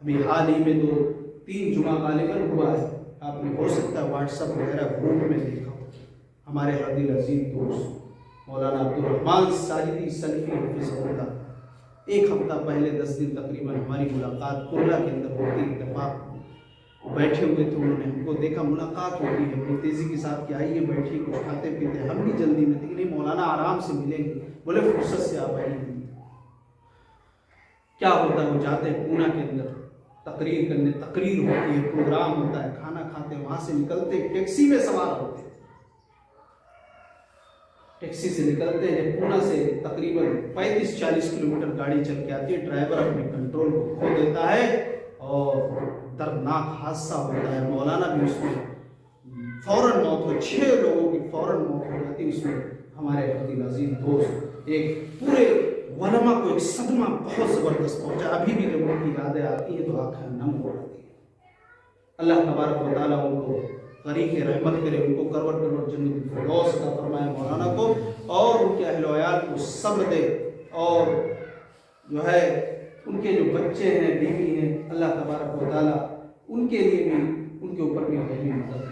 ابھی حال ہی میں 2-3 جمعہ غالباً ہوا ہے، آپ نے ہو سکتا ہے واٹس ایپ وغیرہ گروپ میں دیکھا ہو، ہمارے ہردل عظیم دوست مولانا عبدالرحمن ساجدی سلفی حفظہ اللہ، ایک ہفتہ پہلے 10 دن تقریباً ہماری ملاقات کرلا کے اندر ہوتی، اتفاق بیٹھے ہوئے تھے، انہوں نے ہم کو دیکھا، ملاقات ہوتی ہے بڑی تیزی کے ساتھ کہ آئیے بیٹھیے کچھ کھاتے پیتے، ہم بھی جلدی میں تھے کہ نہیں مولانا آرام سے ملیں گے، بولے فرصت سے آپ آئیے۔ کیا ہوتا ہے، وہ جاتے ہیں پونا کے اندر تقریر کرنے، تقریر ہوتی ہے، پروگرام ہوتا ہے، کھانا کھاتے ہیں، وہاں سے نکلتے ٹیکسی میں سوار ہوتے ہیں، ٹیکسی سے نکلتے ہیں پونا سے تقریباً 35-40 کلومیٹر گاڑی چل کے آتی ہے، ڈرائیور اپنے کنٹرول کو کھو دیتا ہے اور دردناک حادثہ ہوتا ہے، مولانا بھی اس میں فوراً موت ہو، 6 لوگوں کی فوراً موت ہو جاتی ہے، اس میں ہمارے ہردل عظیم دوست، ایک پورے علماء کو ایک صدمہ بہت زبردست پہنچا، ابھی بھی جب ان کی یادیں آتی ہیں تو آنکھیں نم ہو جاتی ہیں۔ اللہ تبارک و تعالیٰ ان کو غریق رحمت کرے، ان کو کروڑ جنت الفردوس عطا فرمائے مولانا کو، اور ان کے اہل و عیال کو صبر دے، اور جو ہے ان کے جو بچے ہیں، بیوی ہیں، اللہ تبارک و تعالیٰ ان کے لیے بھی، ان کے اوپر بھی مدد